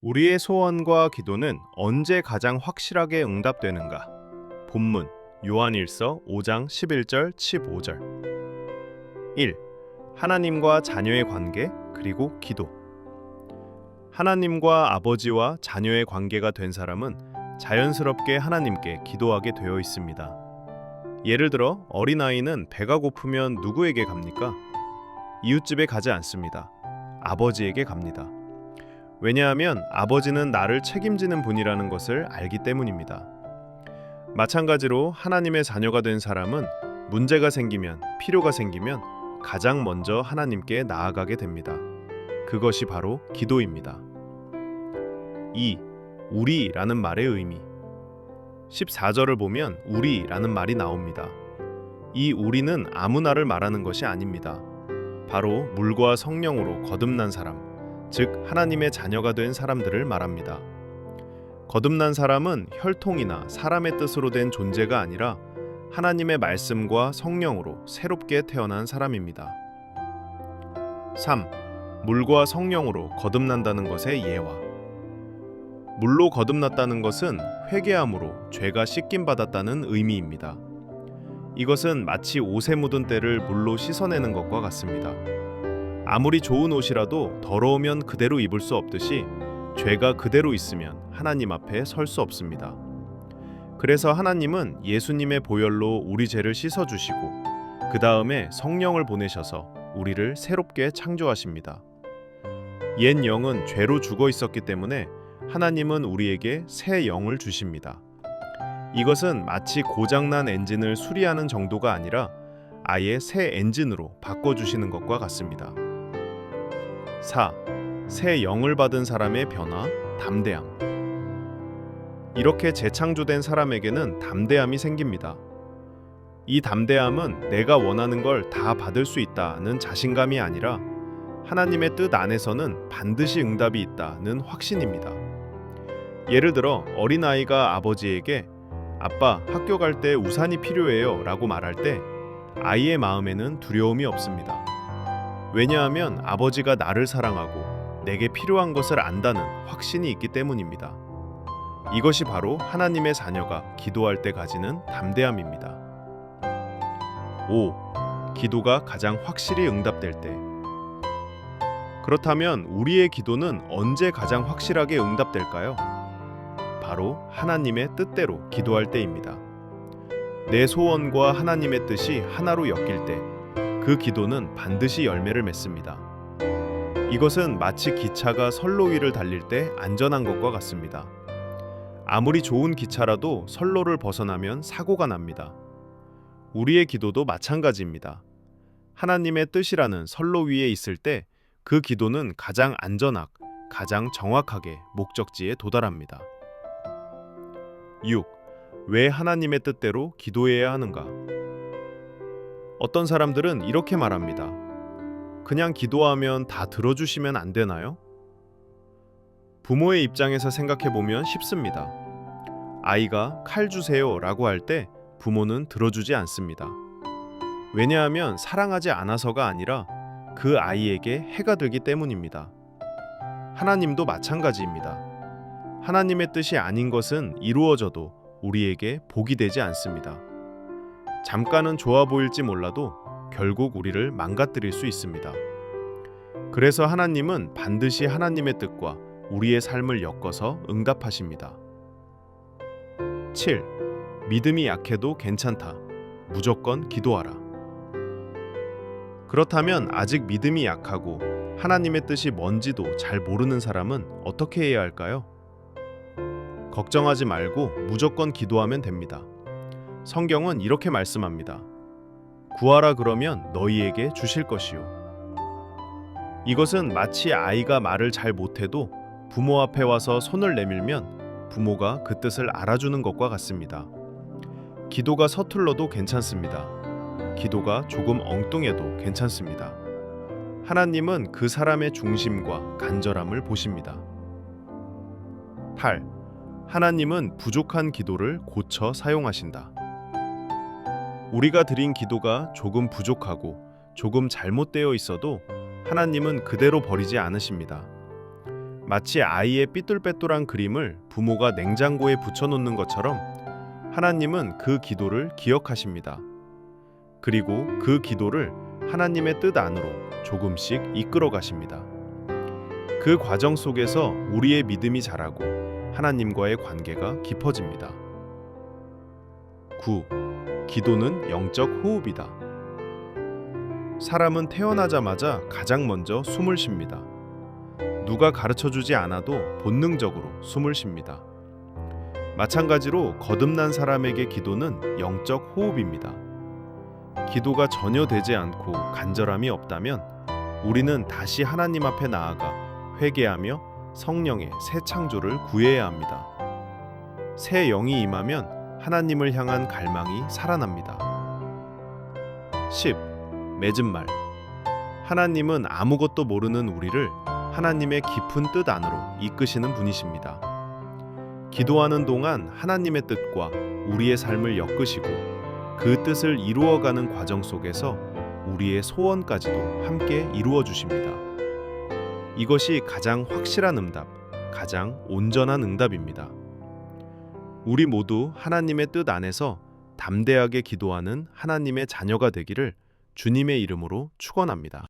우리의 소원과 기도는 언제 가장 확실하게 응답되는가? 본문 요한일서 5장 11절 15절 1. 하나님과 자녀의 관계 그리고 기도. 하나님과 아버지와 자녀의 관계가 된 사람은 자연스럽게 하나님께 기도하게 되어 있습니다. 예를 들어 어린아이는 배가 고프면 누구에게 갑니까? 이웃집에 가지 않습니다. 아버지에게 갑니다. 왜냐하면 아버지는 나를 책임지는 분이라는 것을 알기 때문입니다. 마찬가지로 하나님의 자녀가 된 사람은 문제가 생기면, 필요가 생기면 가장 먼저 하나님께 나아가게 됩니다. 그것이 바로 기도입니다. 2. 우리라는 말의 의미. 14절을 보면 우리라는 말이 나옵니다. 이 우리는 아무나를 말하는 것이 아닙니다. 바로 물과 성령으로 거듭난 사람, 즉 하나님의 자녀가 된 사람들을 말합니다. 거듭난 사람은 혈통이나 사람의 뜻으로 된 존재가 아니라 하나님의 말씀과 성령으로 새롭게 태어난 사람입니다. 3. 물과 성령으로 거듭난다는 것의 예화. 물로 거듭났다는 것은 회개함으로 죄가 씻김 받았다는 의미입니다. 이것은 마치 옷에 묻은 때를 물로 씻어내는 것과 같습니다. 아무리 좋은 옷이라도 더러우면 그대로 입을 수 없듯이 죄가 그대로 있으면 하나님 앞에 설 수 없습니다. 그래서 하나님은 예수님의 보혈로 우리 죄를 씻어주시고 그 다음에 성령을 보내셔서 우리를 새롭게 창조하십니다. 옛 영은 죄로 죽어 있었기 때문에 하나님은 우리에게 새 영을 주십니다. 이것은 마치 고장난 엔진을 수리하는 정도가 아니라 아예 새 엔진으로 바꿔주시는 것과 같습니다. 4. 새 영을 받은 사람의 변화, 담대함. 이렇게 재창조된 사람에게는 담대함이 생깁니다. 이 담대함은 내가 원하는 걸 다 받을 수 있다는 자신감이 아니라 하나님의 뜻 안에서는 반드시 응답이 있다는 확신입니다. 예를 들어 어린아이가 아버지에게 아빠, 학교 갈 때 우산이 필요해요 라고 말할 때 아이의 마음에는 두려움이 없습니다. 왜냐하면 아버지가 나를 사랑하고 내게 필요한 것을 안다는 확신이 있기 때문입니다. 이것이 바로 하나님의 자녀가 기도할 때 가지는 담대함입니다. 5. 기도가 가장 확실히 응답될 때. 그렇다면 우리의 기도는 언제 가장 확실하게 응답될까요? 바로 하나님의 뜻대로 기도할 때입니다. 내 소원과 하나님의 뜻이 하나로 엮일 때 그 기도는 반드시 열매를 맺습니다. 이것은 마치 기차가 선로 위를 달릴 때 안전한 것과 같습니다. 아무리 좋은 기차라도 선로를 벗어나면 사고가 납니다. 우리의 기도도 마찬가지입니다. 하나님의 뜻이라는 선로 위에 있을 때 그 기도는 가장 안전하고 가장 정확하게 목적지에 도달합니다. 6. 왜 하나님의 뜻대로 기도해야 하는가? 어떤 사람들은 이렇게 말합니다. 그냥 기도하면 다 들어주시면 안 되나요? 부모의 입장에서 생각해 보면 쉽습니다. 아이가 칼 주세요 라고 할 때 부모는 들어주지 않습니다. 왜냐하면 사랑하지 않아서가 아니라 그 아이에게 해가 되기 때문입니다. 하나님도 마찬가지입니다. 하나님의 뜻이 아닌 것은 이루어져도 우리에게 복이 되지 않습니다. 잠깐은 좋아 보일지 몰라도 결국 우리를 망가뜨릴 수 있습니다. 그래서 하나님은 반드시 하나님의 뜻과 우리의 삶을 엮어서 응답하십니다. 7. 믿음이 약해도 괜찮다. 무조건 기도하라. 그렇다면 아직 믿음이 약하고 하나님의 뜻이 뭔지도 잘 모르는 사람은 어떻게 해야 할까요? 걱정하지 말고 무조건 기도하면 됩니다. 성경은 이렇게 말씀합니다. 구하라 그러면 너희에게 주실 것이요. 이것은 마치 아이가 말을 잘 못해도 부모 앞에 와서 손을 내밀면 부모가 그 뜻을 알아주는 것과 같습니다. 기도가 서툴러도 괜찮습니다. 기도가 조금 엉뚱해도 괜찮습니다. 하나님은 그 사람의 중심과 간절함을 보십니다. 8. 하나님은 부족한 기도를 고쳐 사용하신다. 우리가 드린 기도가 조금 부족하고 조금 잘못되어 있어도 하나님은 그대로 버리지 않으십니다. 마치 아이의 삐뚤빼뚤한 그림을 부모가 냉장고에 붙여놓는 것처럼 하나님은 그 기도를 기억하십니다. 그리고 그 기도를 하나님의 뜻 안으로 조금씩 이끌어 가십니다. 그 과정 속에서 우리의 믿음이 자라고 하나님과의 관계가 깊어집니다. 9. 기도는 영적 호흡이다. 사람은 태어나자마자 가장 먼저 숨을 쉽니다. 누가 가르쳐주지 않아도 본능적으로 숨을 쉽니다. 마찬가지로 거듭난 사람에게 기도는 영적 호흡입니다. 기도가 전혀 되지 않고 간절함이 없다면 우리는 다시 하나님 앞에 나아가 회개하며 성령의 새 창조를 구해야 합니다. 새 영이 임하면 하나님을 향한 갈망이 살아납니다. 10. 맺은 말. 하나님은 아무것도 모르는 우리를 하나님의 깊은 뜻 안으로 이끄시는 분이십니다. 기도하는 동안 하나님의 뜻과 우리의 삶을 엮으시고 그 뜻을 이루어가는 과정 속에서 우리의 소원까지도 함께 이루어 주십니다. 이것이 가장 확실한 응답, 가장 온전한 응답입니다. 우리 모두 하나님의 뜻 안에서 담대하게 기도하는 하나님의 자녀가 되기를 주님의 이름으로 축원합니다.